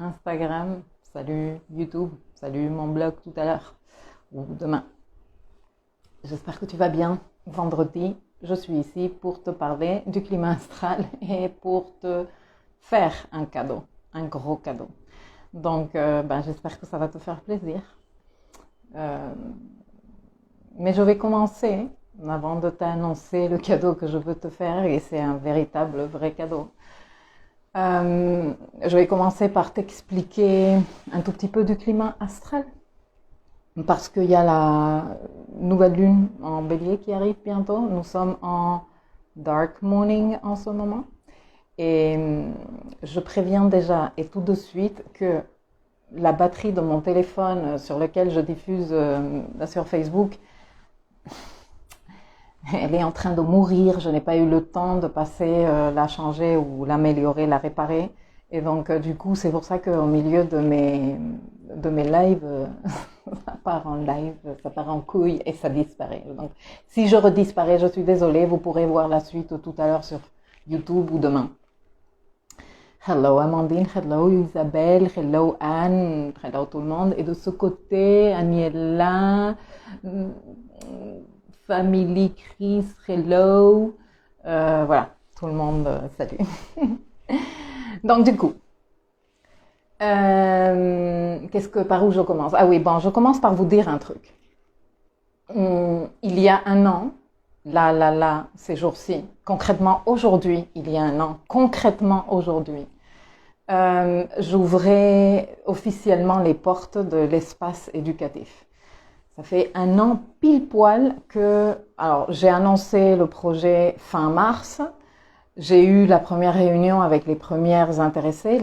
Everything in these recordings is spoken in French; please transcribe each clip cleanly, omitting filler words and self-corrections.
Instagram, salut YouTube, salut mon blog tout à l'heure ou demain. J'espère que tu vas bien. Vendredi, je suis ici pour te parler du climat astral et pour te faire un cadeau, un gros cadeau. Donc, j'espère que ça va te faire plaisir. Mais je vais commencer avant de t'annoncer le cadeau que je veux te faire, et c'est un véritable, vrai cadeau. Je vais commencer par t'expliquer un tout petit peu du climat astral, parce qu'il y a la nouvelle lune en bélier qui arrive bientôt. Nous sommes en dark morning en ce moment, et je préviens déjà et tout de suite que la batterie de mon téléphone sur lequel je diffuse sur Facebook, elle est en train de mourir. Je n'ai pas eu le temps de passer la changer ou l'améliorer, la réparer. Et donc, du coup, c'est pour ça qu'au milieu de mes lives, ça part en live, ça part en couille et ça disparaît. Donc, si je redisparais, je suis désolée. Vous pourrez voir la suite tout à l'heure sur YouTube ou demain. Hello Amandine, hello Isabelle, hello Anne, hello tout le monde. Et de ce côté, Aniela, Family Chris, hello. Voilà, tout le monde, salut. Donc du coup, par où je commence? Ah oui, bon, je commence par vous dire un truc. Il y a un an, ces jours-ci, concrètement aujourd'hui, il y a un an, concrètement aujourd'hui, j'ouvrais officiellement les portes de l'espace éducatif. Ça fait un an pile poil que, alors j'ai annoncé le projet fin mars. J'ai eu la première réunion avec les premières intéressées,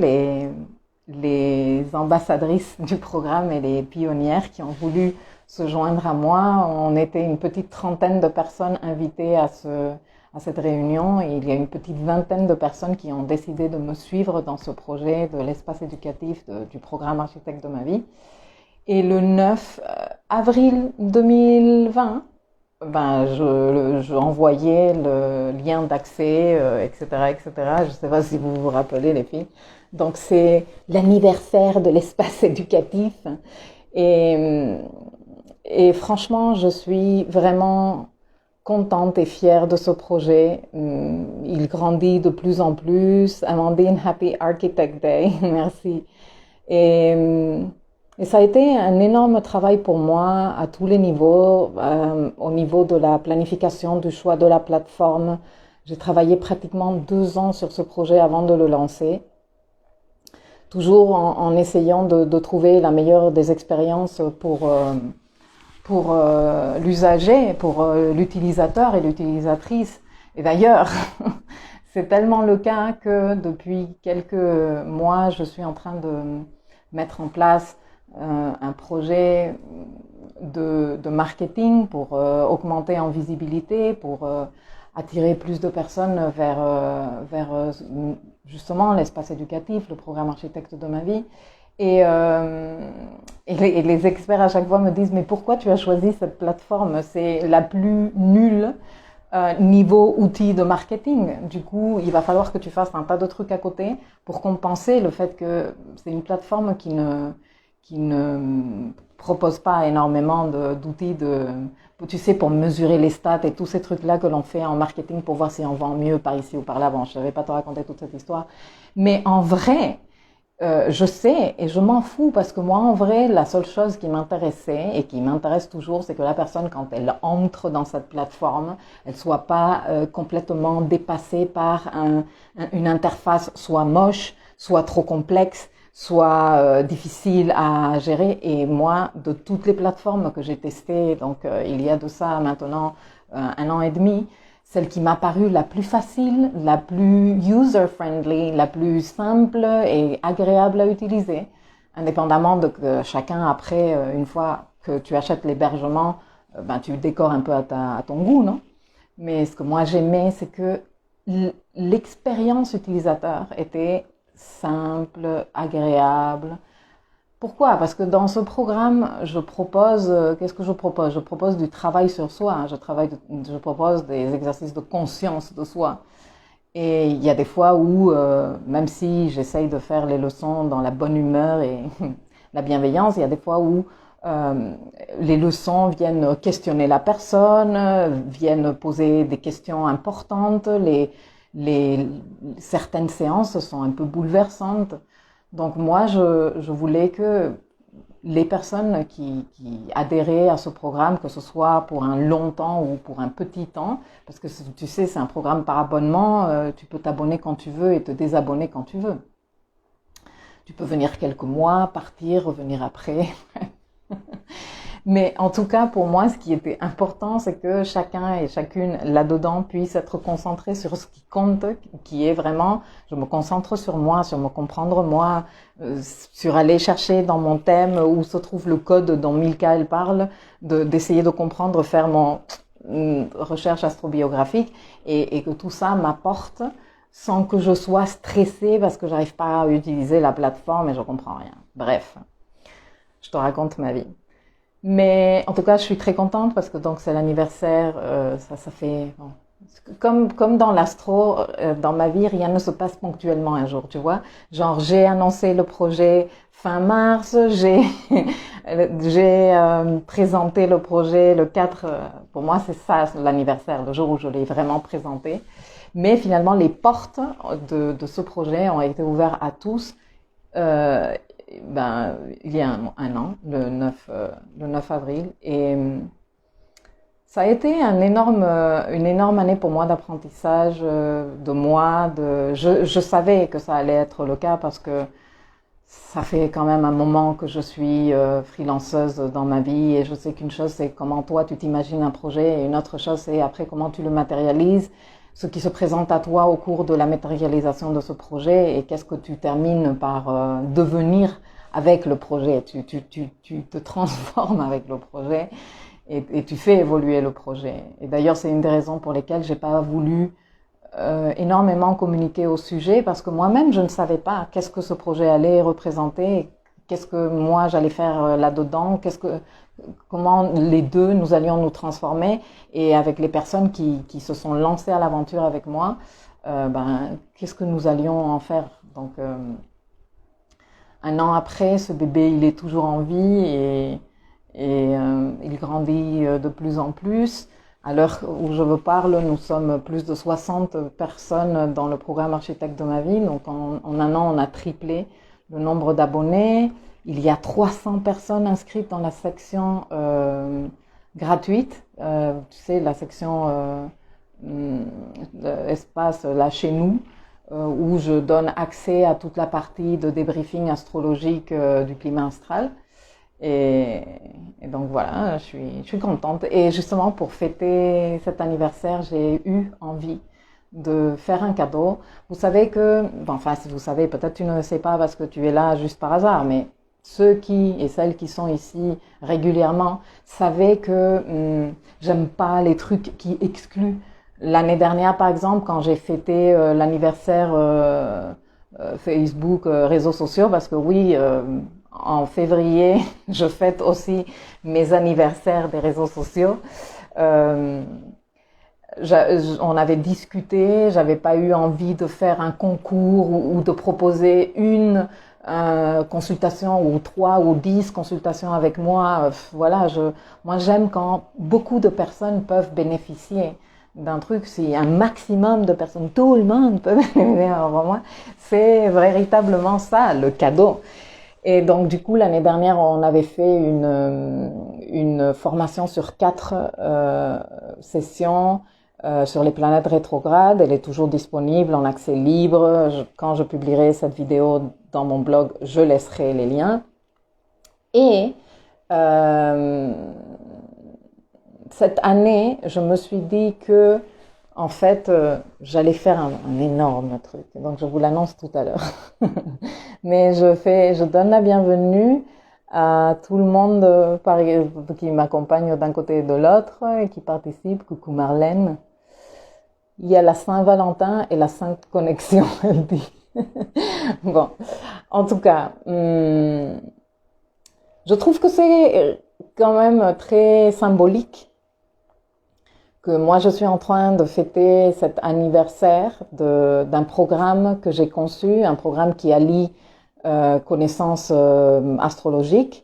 les ambassadrices du programme et les pionnières qui ont voulu se joindre à moi. On était une petite trentaine de personnes invitées à cette réunion, et il y a une petite vingtaine de personnes qui ont décidé de me suivre dans ce projet de l'espace éducatif du programme Architecte de ma vie. Et le 9 avril 2020, je envoyais le lien d'accès, etc., etc. Je ne sais pas si vous vous rappelez, les filles. Donc, c'est l'anniversaire de l'espace éducatif. Et franchement, je suis vraiment contente et fière de ce projet. Il grandit de plus en plus. Amandine, Happy Architect Day. Merci. Et ça a été un énorme travail pour moi à tous les niveaux, au niveau de la planification, du choix de la plateforme. J'ai travaillé pratiquement 2 ans sur ce projet avant de le lancer, toujours en essayant de trouver la meilleure des expériences pour l'usager, pour l'utilisateur et l'utilisatrice. Et d'ailleurs, c'est tellement le cas que depuis quelques mois, je suis en train de mettre en place un projet de marketing pour augmenter en visibilité, pour attirer plus de personnes vers justement l'espace éducatif, le programme Architecte de ma vie. Et les experts à chaque fois me disent: mais pourquoi tu as choisi cette plateforme? C'est la plus nulle niveau outil de marketing. Du coup, il va falloir que tu fasses un tas de trucs à côté pour compenser le fait que c'est une plateforme qui ne propose pas énormément d'outils tu sais, pour mesurer les stats et tous ces trucs-là que l'on fait en marketing pour voir si on vend mieux par ici ou par là. Bon, je ne vais pas te raconter toute cette histoire. Mais en vrai, je sais et je m'en fous, parce que moi, en vrai, la seule chose qui m'intéressait et qui m'intéresse toujours, c'est que la personne, quand elle entre dans cette plateforme, elle soit pas complètement dépassée par une interface soit moche, soit trop complexe, soit difficile à gérer. Et moi, de toutes les plateformes que j'ai testées, donc il y a de ça maintenant 1 an et demi, celle qui m'a paru la plus facile, la plus user-friendly, la plus simple et agréable à utiliser, indépendamment de que chacun, après, une fois que tu achètes l'hébergement, tu décores un peu à ton goût, non? Mais ce que moi j'aimais, c'est que l'expérience utilisateur était simple, agréable. Pourquoi? Parce que dans ce programme, je propose, qu'est-ce que je propose? Je propose du travail sur soi, je propose des exercices de conscience de soi. Et il y a des fois où, même si j'essaye de faire les leçons dans la bonne humeur et la bienveillance, il y a des fois où les leçons viennent questionner la personne, viennent poser des questions importantes. Certaines séances sont un peu bouleversantes. Donc moi, je voulais que les personnes qui adhéraient à ce programme, que ce soit pour un long temps ou pour un petit temps, parce que tu sais, c'est un programme par abonnement, tu peux t'abonner quand tu veux et te désabonner quand tu veux. Tu peux venir quelques mois, partir, revenir après. Mais en tout cas, pour moi, ce qui était important, c'est que chacun et chacune là-dedans puisse être concentré sur ce qui compte, qui est vraiment, je me concentre sur moi, sur me comprendre moi, sur aller chercher dans mon thème où se trouve le code dont Milka elle parle, d'essayer de comprendre, faire mon recherche astrobiographique et que tout ça m'apporte sans que je sois stressée parce que j'arrive pas à utiliser la plateforme et je comprends rien. Bref, je te raconte ma vie. Mais en tout cas, je suis très contente parce que donc c'est l'anniversaire, ça fait bon, comme dans l'astro, dans ma vie, rien ne se passe ponctuellement un jour, tu vois. Genre j'ai annoncé le projet fin mars, j'ai présenté le projet le 4. Pour moi, c'est ça l'anniversaire, le jour où je l'ai vraiment présenté. Mais finalement, les portes de ce projet ont été ouvertes à tous. Il y a un an, le 9 avril. Et ça a été une énorme année pour moi d'apprentissage de moi. Je savais que ça allait être le cas parce que ça fait quand même un moment que je suis freelanceuse dans ma vie et je sais qu'une chose c'est comment toi tu t'imagines un projet et une autre chose c'est après comment tu le matérialises, ce qui se présente à toi au cours de la matérialisation de ce projet et qu'est-ce que tu termines par devenir avec le projet. Tu te transformes avec le projet et tu fais évoluer le projet. Et d'ailleurs c'est une des raisons pour lesquelles j'ai pas voulu énormément communiquer au sujet parce que moi-même je ne savais pas qu'est-ce que ce projet allait représenter, qu'est-ce que moi j'allais faire là-dedans, comment les deux nous allions nous transformer et avec les personnes qui se sont lancées à l'aventure avec moi, qu'est-ce que nous allions en faire. Donc un an après, ce bébé il est toujours en vie et il grandit de plus en plus. À l'heure où je vous parle, nous sommes plus de 60 personnes dans le programme Architecte de ma vie. Donc en un an, on a triplé le nombre d'abonnés. Il y a 300 personnes inscrites dans la section gratuite. Tu sais, la section espace là chez nous, où je donne accès à toute la partie de débriefing astrologique du climat astral. Et donc voilà, je suis contente. Et justement, pour fêter cet anniversaire, j'ai eu envie de faire un cadeau. Vous savez que, si vous savez, peut-être tu ne le sais pas parce que tu es là juste par hasard, mais ceux qui et celles qui sont ici régulièrement savaient que j'aime pas les trucs qui excluent. L'année dernière, par exemple, quand j'ai fêté l'anniversaire Facebook, réseaux sociaux, parce que oui, en février, je fête aussi mes anniversaires des réseaux sociaux. On avait discuté, j'avais pas eu envie de faire un concours ou de proposer une consultation ou 3 ou 10 consultations avec moi. Voilà, moi j'aime quand beaucoup de personnes peuvent bénéficier d'un truc, si un maximum de personnes, tout le monde peut bénéficier. Alors moi, c'est véritablement ça, le cadeau. Et donc du coup l'année dernière on avait fait une formation sur 4 sessions sur les planètes rétrogrades. Elle est toujours disponible en accès libre. Quand je publierai cette vidéo dans mon blog, je laisserai les liens. Et cette année, je me suis dit que en fait, j'allais faire un énorme truc. Donc, je vous l'annonce tout à l'heure. Mais je donne la bienvenue à tout le monde qui m'accompagne d'un côté et de l'autre et qui participe. Coucou Marlène. Il y a la Saint-Valentin et la Sainte Connexion, elle dit. Bon, en tout cas, je trouve que c'est quand même très symbolique que moi je suis en train de fêter cet anniversaire d'un programme que j'ai conçu, un programme qui allie connaissances astrologiques,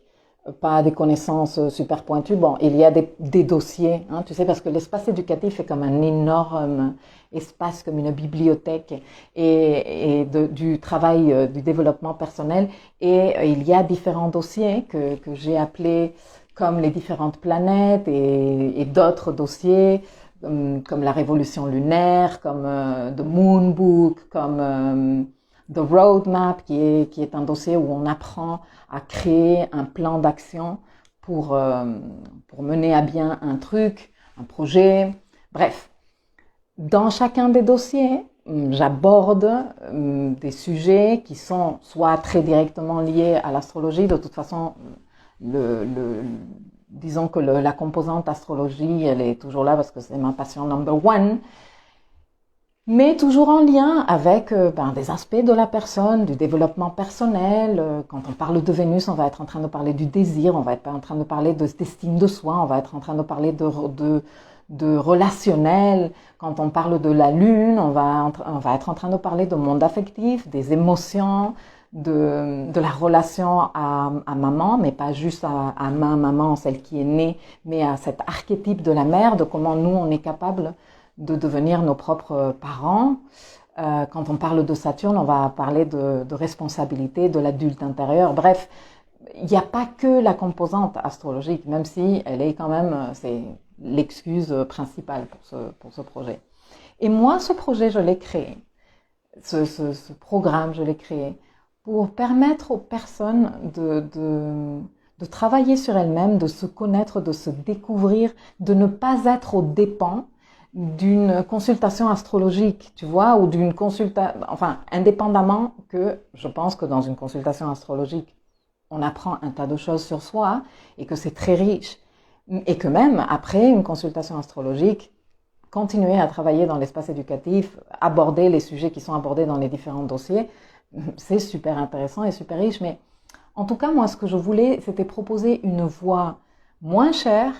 pas des connaissances super pointues. Bon, il y a des dossiers, hein, tu sais, parce que l'espace éducatif est comme un énorme espace, comme une bibliothèque du travail, du développement personnel. Et il y a différents dossiers que j'ai appelés comme les différentes planètes et d'autres dossiers comme la révolution lunaire, comme The Moon Book, comme The Roadmap, qui est un dossier où on apprend à créer un plan d'action pour mener à bien un truc, un projet. Bref, dans chacun des dossiers, j'aborde des sujets qui sont soit très directement liés à l'astrologie. De toute façon, disons que la composante astrologie, elle est toujours là parce que c'est ma passion number one. Mais toujours en lien avec des aspects de la personne, du développement personnel. Quand on parle de Vénus, on va être en train de parler du désir, on va être en train de parler d'estime de soi, on va être en train de parler de relationnel. Quand on parle de la Lune, on va être en train de parler de monde affectif, des émotions, de la relation à maman, mais pas juste à ma maman, celle qui est née, mais à cet archétype de la mère, de comment nous, on est capable de devenir nos propres parents. Quand on parle de Saturne, on va parler de responsabilité, de l'adulte intérieur. Bref, il n'y a pas que la composante astrologique, même si elle est quand même, c'est l'excuse principale pour ce projet. Et moi, ce projet, je l'ai créé. Ce programme, je l'ai créé pour permettre aux personnes de travailler sur elles-mêmes, de se connaître, de se découvrir, de ne pas être aux dépens d'une consultation astrologique, tu vois, ou d'une consultation, enfin, indépendamment que je pense que dans une consultation astrologique, on apprend un tas de choses sur soi et que c'est très riche. Et que même après une consultation astrologique, continuer à travailler dans l'espace éducatif, aborder les sujets qui sont abordés dans les différents dossiers, c'est super intéressant et super riche. Mais en tout cas, moi, ce que je voulais, c'était proposer une voie moins chère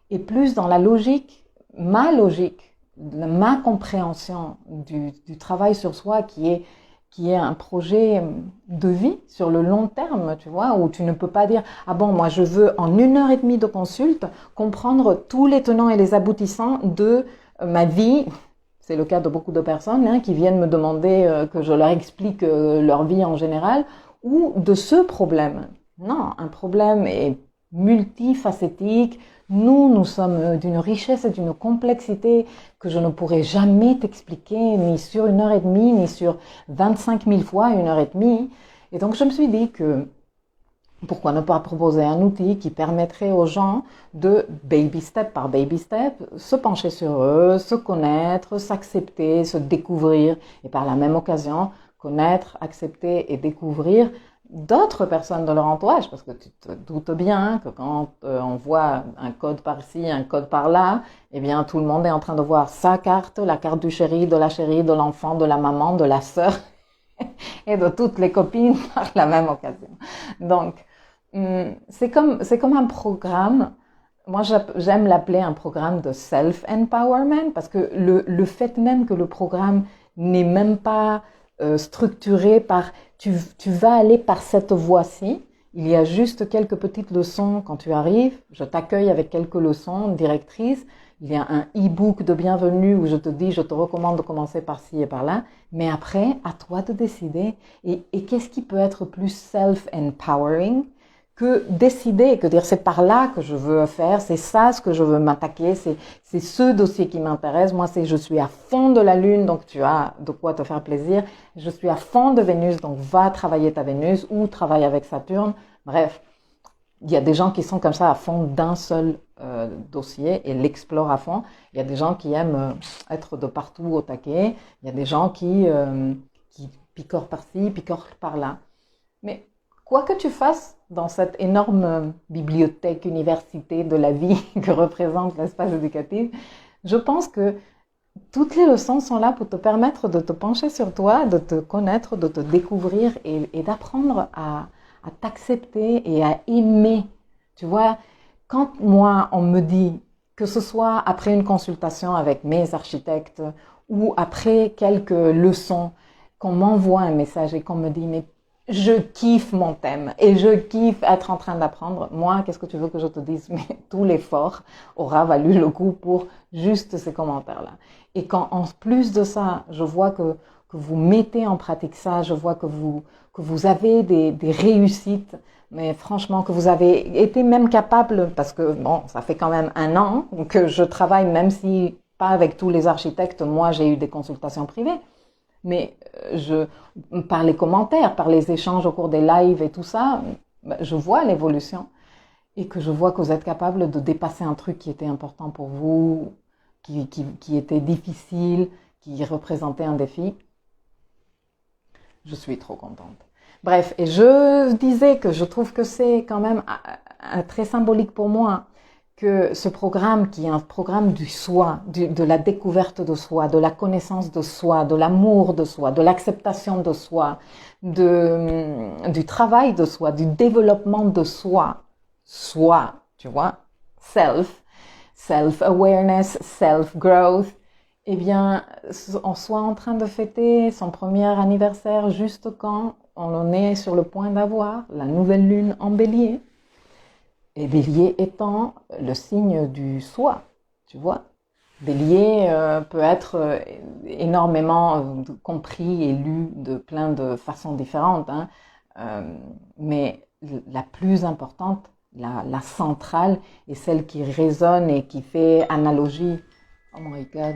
et plus dans la logique, ma compréhension du travail sur soi qui est un projet de vie sur le long terme, tu vois, où tu ne peux pas dire « Ah bon, moi je veux en 1 heure et demie de consulte comprendre tous les tenants et les aboutissants de ma vie ». C'est le cas de beaucoup de personnes qui viennent me demander que je leur explique leur vie en général ou de ce problème. Non, un problème est multifacétique. Nous sommes d'une richesse et d'une complexité que je ne pourrai jamais t'expliquer, ni sur 1 heure et demie, ni sur 25 000 fois 1 heure et demie. Et donc, je me suis dit que pourquoi ne pas proposer un outil qui permettrait aux gens de, baby step par baby step, se pencher sur eux, se connaître, s'accepter, se découvrir, et par la même occasion, connaître, accepter et découvrir d'autres personnes de leur entourage, parce que tu te doutes bien que quand on voit un code par-ci, un code par-là, eh bien tout le monde est en train de voir sa carte, la carte du chéri, de l'enfant, de la maman, de la sœur et de toutes les copines par la même occasion. Donc, c'est comme un programme. Moi, j'aime l'appeler un programme de self-empowerment parce que le fait même que le programme n'est même pas structuré par tu vas aller par cette voie-ci. Il y a juste quelques petites leçons quand tu arrives. Je t'accueille avec quelques leçons directrices. Il y a un e-book de bienvenue où je te dis, je te recommande de commencer par ci et par là. Mais après, à toi de décider. Et qu'est-ce qui peut être plus self-empowering que décider, que dire c'est par là que je veux faire, c'est ça ce que je veux m'attaquer, c'est ce dossier qui m'intéresse. Moi, je suis à fond de la Lune, donc tu as de quoi te faire plaisir. Je suis à fond de Vénus, donc va travailler ta Vénus ou travaille avec Saturne. Bref, il y a des gens qui sont comme ça à fond d'un seul dossier et l'explorent à fond. Il y a des gens qui aiment être de partout au taquet. Il y a des gens qui picorent par-ci, picorent par-là. Mais quoi que tu fasses dans cette énorme bibliothèque, université de la vie que représente l'espace éducatif, je pense que toutes les leçons sont là pour te permettre de te pencher sur toi, de te connaître, de te découvrir et d'apprendre à t'accepter et à aimer. Tu vois, quand moi, on me dit que ce soit après une consultation avec mes architectes ou après quelques leçons, qu'on m'envoie un message et qu'on me dit « mais je kiffe mon thème et je kiffe être en train d'apprendre », moi, qu'est-ce que tu veux que je te dise? Mais tout l'effort aura valu le coup pour juste ces commentaires-là. Et quand en plus de ça, je vois que vous mettez en pratique ça, je vois que vous avez des réussites, mais franchement que vous avez été même capable, parce que bon, ça fait quand même 1 an que je travaille, même si pas avec tous les architectes, moi j'ai eu des consultations privées, mais par les commentaires, par les échanges au cours des lives et tout ça, je vois l'évolution et que je vois que vous êtes capable de dépasser un truc qui était important pour vous, qui était difficile, qui représentait un défi. Je suis trop contente. Bref, et je disais que je trouve que c'est quand même très symbolique pour moi que ce programme, qui est un programme du soi, de la découverte de soi, de la connaissance de soi, de l'amour de soi, de l'acceptation de soi, du travail de soi, du développement de soi, tu vois, self-awareness, self-growth, eh bien, on soit en train de fêter son premier anniversaire juste quand on en est sur le point d'avoir la nouvelle lune en bélier. Et bélier étant le signe du soi, tu vois. Bélier peut être énormément compris et lu de plein de façons différentes, hein. Mais la plus importante, la centrale, est celle qui résonne et qui fait analogie. Oh my God.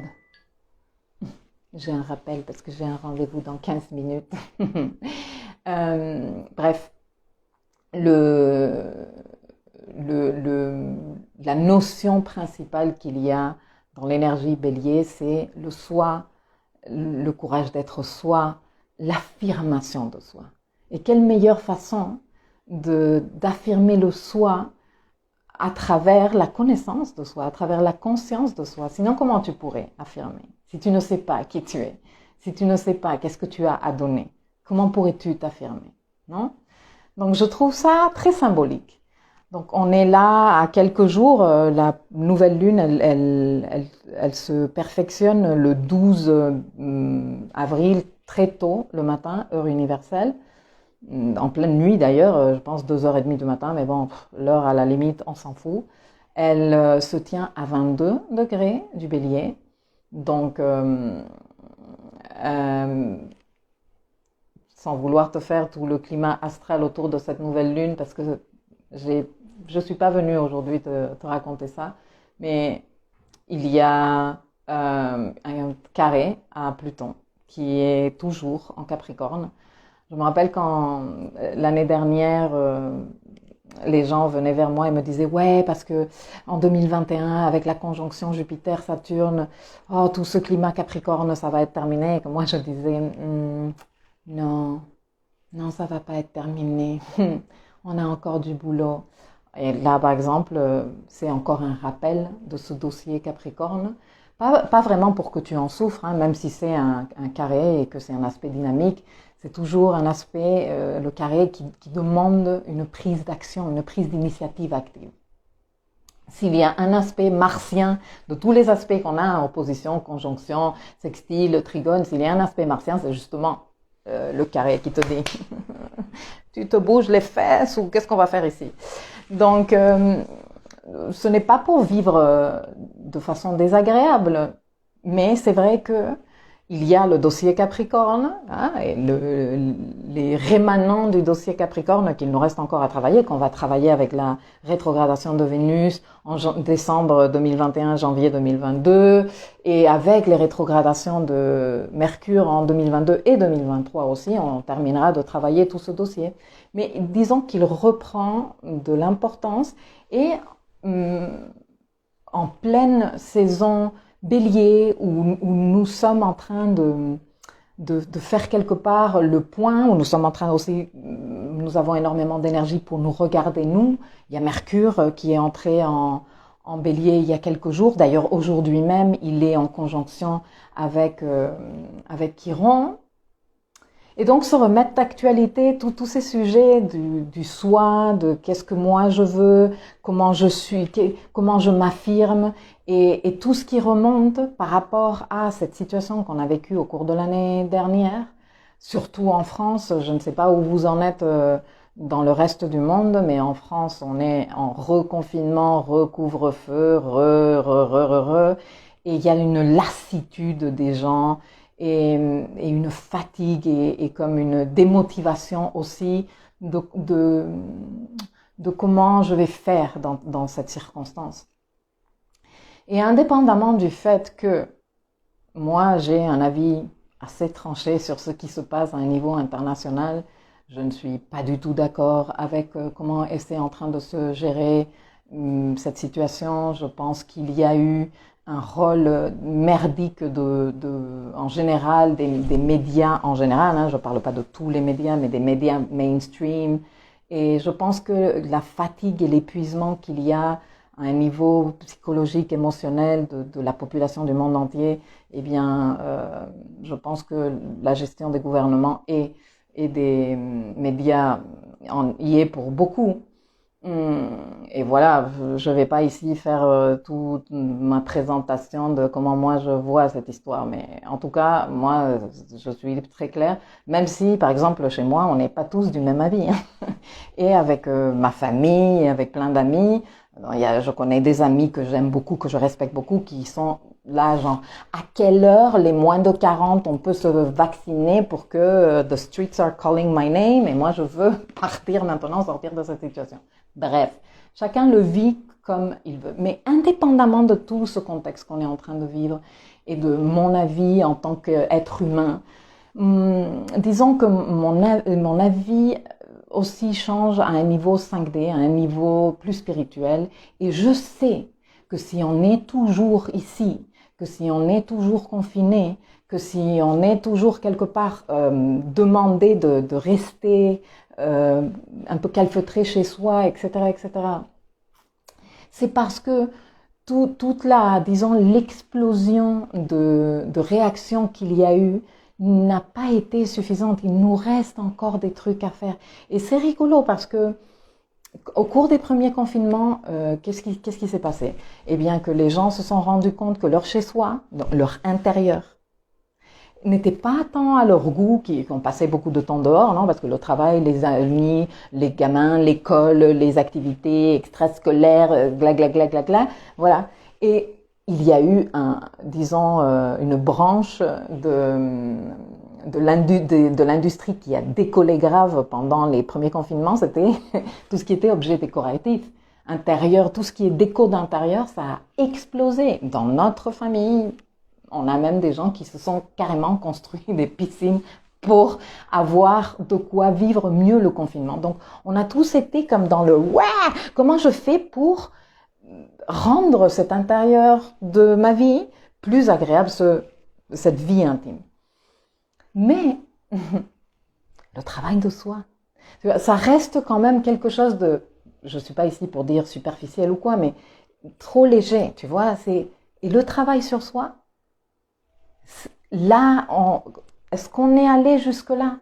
J'ai un rappel parce que j'ai un rendez-vous dans 15 minutes. Bref, la notion principale qu'il y a dans l'énergie bélier, c'est le soi, le courage d'être soi, l'affirmation de soi. Et quelle meilleure façon d'affirmer le soi à travers la connaissance de soi, à travers la conscience de soi. Sinon, comment tu pourrais affirmer? Si tu ne sais pas qui tu es, si tu ne sais pas qu'est-ce que tu as à donner, comment pourrais-tu t'affirmer? Non? Donc, je trouve ça très symbolique. Donc, on est là à quelques jours. La nouvelle lune, elle se perfectionne le 12 avril, très tôt le matin, heure universelle. En pleine nuit d'ailleurs, je pense 2h30 du matin, mais bon, l'heure à la limite, on s'en fout. Elle se tient à 22 degrés du bélier. Donc, sans vouloir te faire tout le climat astral autour de cette nouvelle lune, parce que je suis pas venue aujourd'hui te raconter ça, mais il y a un carré à Pluton qui est toujours en Capricorne. Je me rappelle quand l'année dernière, les gens venaient vers moi et me disaient « Ouais, parce que en 2021, avec la conjonction Jupiter-Saturne, oh, tout ce climat Capricorne, ça va être terminé. » Et que moi, je disais « Non, ça va pas être terminé. On a encore du boulot. » Et là, par exemple, c'est encore un rappel de ce dossier Capricorne. Pas vraiment pour que tu en souffres, hein, même si c'est un carré et que c'est un aspect dynamique. C'est toujours un aspect, le carré, qui demande une prise d'action, une prise d'initiative active. S'il y a un aspect martien, de tous les aspects qu'on a en opposition, conjonction, sextile, trigone, s'il y a un aspect martien, c'est justement le carré qui te dit tu te bouges les fesses ou qu'est-ce qu'on va faire ici? Donc, ce n'est pas pour vivre de façon désagréable, mais c'est vrai que il y a le dossier Capricorne, hein, et les rémanents du dossier Capricorne qu'il nous reste encore à travailler, qu'on va travailler avec la rétrogradation de Vénus en décembre 2021, janvier 2022, et avec les rétrogradations de Mercure en 2022 et 2023 aussi, on terminera de travailler tout ce dossier. Mais disons qu'il reprend de l'importance et en pleine saison Bélier, où nous sommes en train de faire quelque part le point, où nous sommes en train aussi, nous avons énormément d'énergie pour nous regarder nous. Il y a Mercure qui est entré en Bélier il y a quelques jours. D'ailleurs, aujourd'hui même, il est en conjonction avec Chiron. Et donc se remettre d'actualité, tous ces sujets du soi, de qu'est-ce que moi je veux, comment je suis, comment je m'affirme, et tout ce qui remonte par rapport à cette situation qu'on a vécue au cours de l'année dernière, surtout en France. Je ne sais pas où vous en êtes dans le reste du monde, mais en France, on est en reconfinement, recouvre-feu, et il y a une lassitude des gens et une fatigue et comme une démotivation aussi de comment je vais faire dans cette circonstance. Et indépendamment du fait que moi, j'ai un avis assez tranché sur ce qui se passe à un niveau international, je ne suis pas du tout d'accord avec comment c'est en train de se gérer cette situation. Je pense qu'il y a eu un rôle merdique en général, des médias en général, hein, je ne parle pas de tous les médias, mais des médias mainstream. Et je pense que la fatigue et l'épuisement qu'il y a à un niveau psychologique, émotionnel de la population du monde entier, eh bien, je pense que la gestion des gouvernements et des médias y est pour beaucoup. Et voilà, je vais pas ici faire toute ma présentation de comment moi je vois cette histoire, mais en tout cas, moi, je suis très claire, même si, par exemple, chez moi, on n'est pas tous du même avis. Hein. Et avec ma famille, avec plein d'amis, je connais des amis que j'aime beaucoup, que je respecte beaucoup, qui sont là, genre, à quelle heure les moins de 40 on peut se vacciner pour que the streets are calling my name, et moi je veux partir maintenant, sortir de cette situation. Bref, chacun le vit comme il veut. Mais indépendamment de tout ce contexte qu'on est en train de vivre et de mon avis en tant qu'être humain, disons que mon avis aussi change à un niveau 5D, à un niveau plus spirituel. Et je sais que si on est toujours ici, que si on est toujours confiné, que si on est toujours quelque part demandé de rester un peu calfeutré chez soi, etc., etc., c'est parce que toute la, disons, l'explosion de réactions qu'il y a eu n'a pas été suffisante. Il nous reste encore des trucs à faire. Et c'est rigolo parce que au cours des premiers confinements, qu'est-ce qui s'est passé? Eh bien, que les gens se sont rendus compte que leur chez-soi, leur intérieur, n'était pas tant à leur goût, qu'on passait beaucoup de temps dehors, non, parce que le travail, les amis, les gamins, l'école, les activités extrascolaires, voilà. Et il y a eu une branche de l'industrie qui a décollé grave pendant les premiers confinements, c'était tout ce qui était objet décoratif. Intérieur, tout ce qui est déco d'intérieur, ça a explosé. Dans notre famille, on a même des gens qui se sont carrément construits des piscines pour avoir de quoi vivre mieux le confinement. Donc, on a tous été comme dans le « ouais, comment je fais pour rendre cet intérieur de ma vie plus agréable, cette vie intime ?» Mais le travail de soi, ça reste quand même quelque chose de, je ne suis pas ici pour dire superficiel ou quoi, mais trop léger, tu vois. Et le travail sur soi, là, est-ce qu'on est allé jusque-là?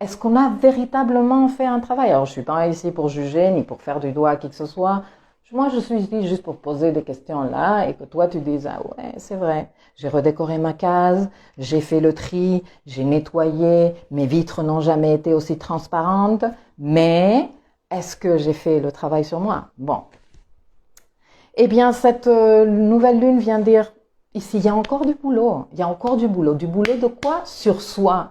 Est-ce qu'on a véritablement fait un travail? Alors, je ne suis pas ici pour juger, ni pour faire du doigt à qui que ce soit. Moi, je suis ici juste pour poser des questions là et que toi, tu dises « Ah ouais, c'est vrai, j'ai redécoré ma case, j'ai fait le tri, j'ai nettoyé, mes vitres n'ont jamais été aussi transparentes, mais est-ce que j'ai fait le travail sur moi ?» Bon. Eh bien, cette nouvelle lune vient dire « Ici, il y a encore du boulot, il y a encore du boulot. Du boulot de quoi? Sur soi,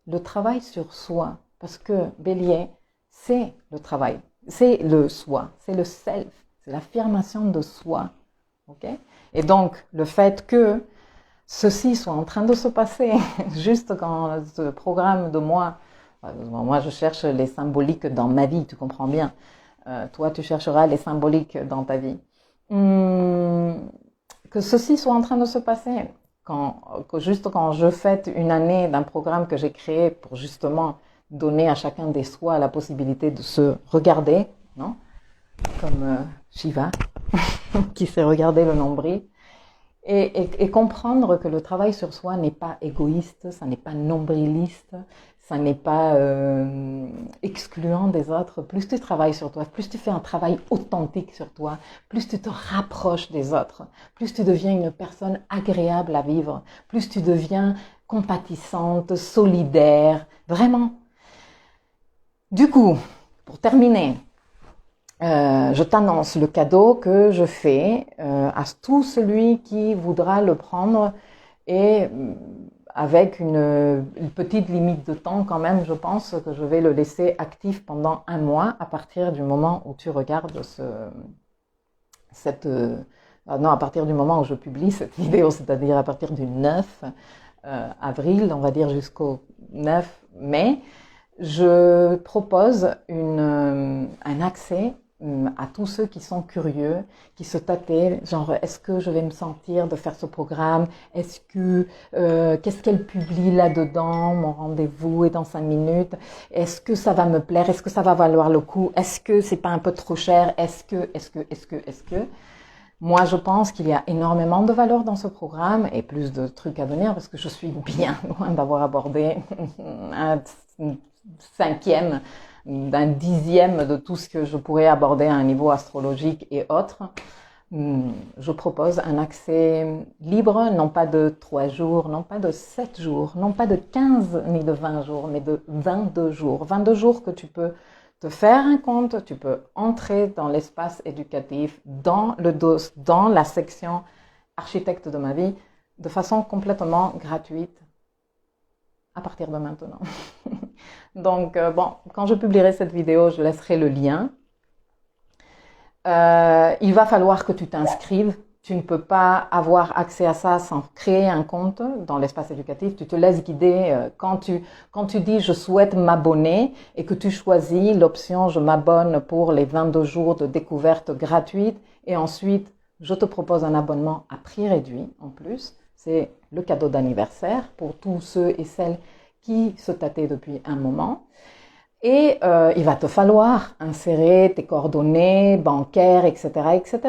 le travail sur soi. Parce que Bélier, c'est le travail. C'est le soi, c'est le self, c'est l'affirmation de soi. Okay? Et donc, le fait que ceci soit en train de se passer, juste quand ce programme de moi je cherche les symboliques dans ma vie, tu comprends bien. Toi, tu chercheras les symboliques dans ta vie. Que ceci soit en train de se passer, juste quand je fête une année d'un programme que j'ai créé pour justement donner à chacun des soi la possibilité de se regarder, non? Comme Shiva, qui s'est regardé le nombril. et comprendre que le travail sur soi n'est pas égoïste, ça n'est pas nombriliste, ça n'est pas excluant des autres. Plus tu travailles sur toi, plus tu fais un travail authentique sur toi, plus tu te rapproches des autres, plus tu deviens une personne agréable à vivre, plus tu deviens compatissante, solidaire, vraiment. Du coup, pour terminer, je t'annonce le cadeau que je fais à tout celui qui voudra le prendre et avec une petite limite de temps quand même, je pense que je vais le laisser actif pendant 1 mois à partir du moment où tu regardes non, à partir du moment où je publie cette vidéo, c'est-à-dire à partir du 9 avril, on va dire jusqu'au 9 mai, je propose un accès à tous ceux qui sont curieux, qui se tâtaient, genre est-ce que je vais me sentir de faire ce programme, qu'est-ce qu'elle publie là-dedans, mon rendez-vous est dans 5 minutes, est-ce que ça va me plaire, est-ce que ça va valoir le coup, est-ce que c'est pas un peu trop cher, est-ce que. Moi, je pense qu'il y a énormément de valeur dans ce programme et plus de trucs à venir parce que je suis bien loin d'avoir abordé un 5e, d'un 10e de tout ce que je pourrais aborder à un niveau astrologique et autres. Je propose un accès libre, non pas de 3 jours, non pas de 7 jours, non pas de 15 ni de 20 jours, mais de 22 jours. 22 jours que tu peux te faire un compte, tu peux entrer dans l'espace éducatif, dans la section architecte de ma vie, de façon complètement gratuite à partir de maintenant. Donc, quand je publierai cette vidéo, je laisserai le lien. Il va falloir que tu t'inscrives. Tu ne peux pas avoir accès à ça sans créer un compte dans l'espace éducatif. Tu te laisses guider quand tu dis je souhaite m'abonner et que tu choisis l'option je m'abonne pour les 22 jours de découverte gratuite et ensuite je te propose un abonnement à prix réduit en plus. C'est le cadeau d'anniversaire pour tous ceux et celles qui se tâtaient depuis un moment. Et il va te falloir insérer tes coordonnées bancaires, etc., etc.,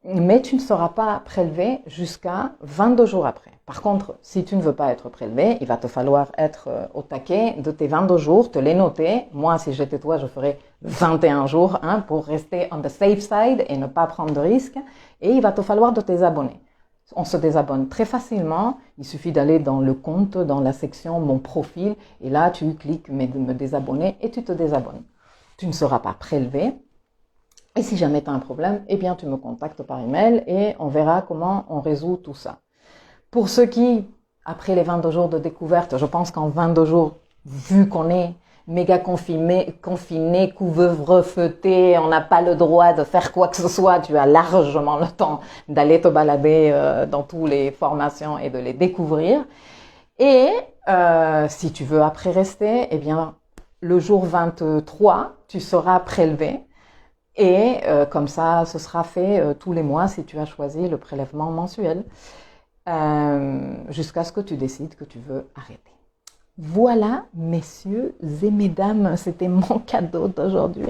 mais tu ne seras pas prélevé jusqu'à 22 jours après. Par contre, si tu ne veux pas être prélevé, il va te falloir être au taquet de tes 22 jours, te les noter. Moi, si j'étais toi, je ferais 21 jours pour rester on the safe side et ne pas prendre de risques. Et il va te falloir de tes abonnés. On se désabonne très facilement. Il suffit d'aller dans le compte, dans la section Mon profil, et là, tu cliques Me désabonner et tu te désabonnes. Tu ne seras pas prélevé. Et si jamais tu as un problème, eh bien, tu me contactes par email et on verra comment on résout tout ça. Pour ceux qui, après les 22 jours de découverte, je pense qu'en 22 jours, vu qu'on est méga confiné, couvre-feuté, on n'a pas le droit de faire quoi que ce soit, tu as largement le temps d'aller te balader dans toutes les formations et de les découvrir. Et si tu veux après rester, eh bien, le jour 23, tu seras prélevé. Et comme ça, ce sera fait tous les mois si tu as choisi le prélèvement mensuel, jusqu'à ce que tu décides que tu veux arrêter. Voilà, messieurs et mesdames, c'était mon cadeau d'aujourd'hui.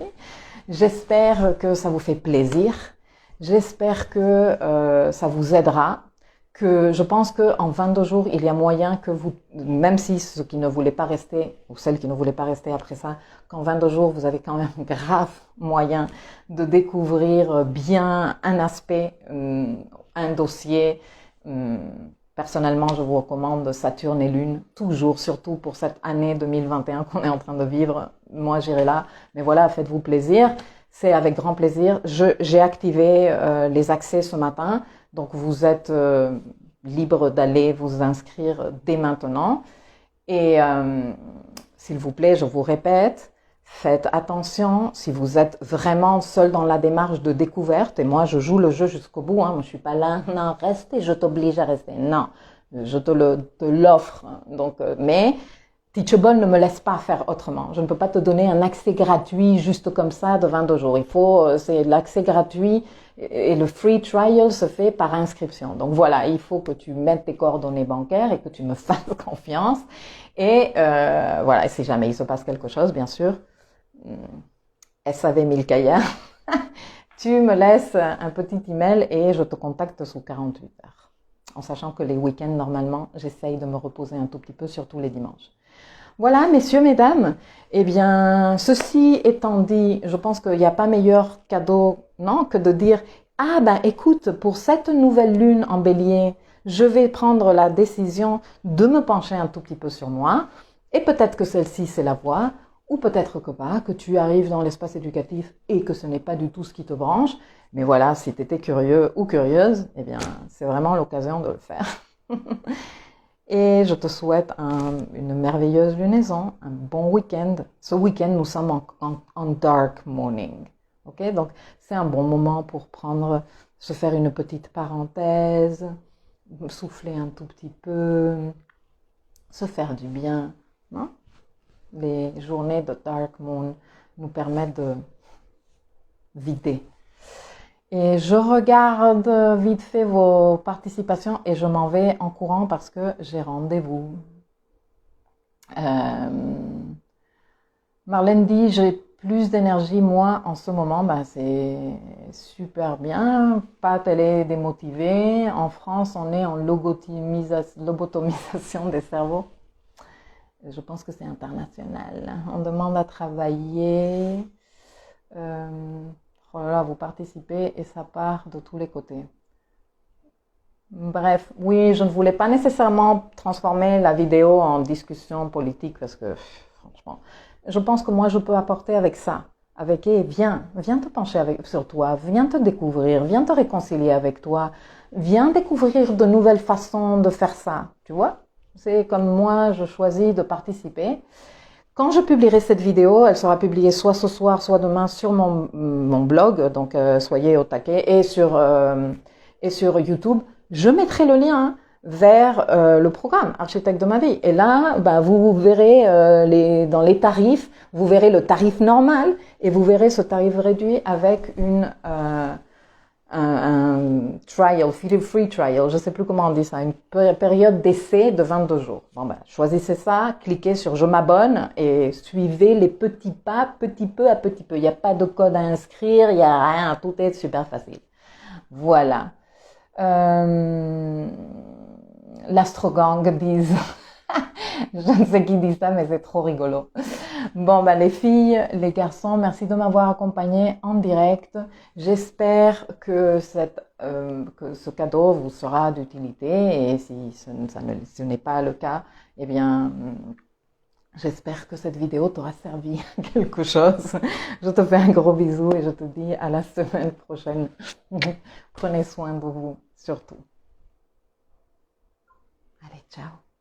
J'espère que ça vous fait plaisir. J'espère que ça vous aidera. Que je pense qu'en 22 jours, il y a moyen que vous, même si ceux qui ne voulaient pas rester, ou celles qui ne voulaient pas rester après ça, qu'en 22 jours, vous avez quand même grave moyen de découvrir bien un aspect, un dossier. Personnellement, je vous recommande Saturne et Lune, toujours, surtout pour cette année 2021 qu'on est en train de vivre. Moi, j'irai là. Mais voilà, faites-vous plaisir. C'est avec grand plaisir. J'ai activé les accès ce matin. Donc, vous êtes libre d'aller vous inscrire dès maintenant. Et s'il vous plaît, je vous répète, faites attention si vous êtes vraiment seul dans la démarche de découverte. Et moi, je joue le jeu jusqu'au bout. Moi, je suis pas là, non, restez, je t'oblige à rester. Non, je te l'offre. Donc, mais Teachable ne me laisse pas faire autrement. Je ne peux pas te donner un accès gratuit juste comme ça de 22 jours. C'est l'accès gratuit et le free trial se fait par inscription. Donc voilà, il faut que tu mettes tes coordonnées bancaires et que tu me fasses confiance. Et voilà, si jamais il se passe quelque chose, bien sûr, SAV Milkaya, tu me laisses un petit email et je te contacte sous 48 heures. En sachant que les week-ends, normalement, j'essaye de me reposer un tout petit peu, surtout les dimanches. Voilà, messieurs, mesdames. Eh bien, ceci étant dit, je pense qu'il n'y a pas meilleur cadeau, non, que de dire, ah ben écoute, pour cette nouvelle lune en bélier, je vais prendre la décision de me pencher un tout petit peu sur moi. Et peut-être que celle-ci, c'est la voie, ou peut-être que pas, que tu arrives dans l'espace éducatif et que ce n'est pas du tout ce qui te branche. Mais voilà, si tu étais curieux ou curieuse, eh bien, c'est vraiment l'occasion de le faire. Et je te souhaite une merveilleuse lunaison, un bon week-end. Ce week-end, nous sommes en dark morning. Ok, donc c'est un bon moment pour se faire une petite parenthèse, souffler un tout petit peu, se faire du bien. Non? Les journées de dark moon nous permettent de vider. Et je regarde vite fait vos participations et je m'en vais en courant parce que j'ai rendez-vous. Marlène dit, j'ai plus d'énergie, moi, en ce moment. Ben, c'est super bien. Pat, elle est démotivée. En France, on est en lobotomisation des cerveaux. Je pense que c'est international. On demande à travailler. Voilà, vous participez et ça part de tous les côtés. Bref, oui, je ne voulais pas nécessairement transformer la vidéo en discussion politique parce que, franchement, je pense que moi, je peux apporter avec ça. Avec, viens te pencher sur toi, viens te découvrir, viens te réconcilier avec toi, viens découvrir de nouvelles façons de faire ça, tu vois? C'est comme moi, je choisis de participer. Quand je publierai cette vidéo, elle sera publiée soit ce soir, soit demain sur mon blog, donc soyez au taquet, et sur YouTube. Je mettrai le lien vers le programme Architecte de ma vie. Et là, bah, vous verrez dans les tarifs, vous verrez le tarif normal et vous verrez ce tarif réduit avec un trial, free trial, je sais plus comment on dit ça, une période d'essai de 22 jours. Bon ben, choisissez ça, cliquez sur je m'abonne et suivez les petits pas, petit peu à petit peu. Il n'y a pas de code à inscrire, il n'y a rien, tout est super facile. Voilà. L'astrogang disent, je ne sais qui dit ça, mais c'est trop rigolo. Bon, ben, les filles, les garçons, merci de m'avoir accompagné en direct. J'espère que ce cadeau vous sera d'utilité et si ce n'est pas le cas, eh bien, j'espère que cette vidéo t'aura servi à quelque chose. Je te fais un gros bisou et je te dis à la semaine prochaine. Prenez soin de vous, surtout. Allez, ciao.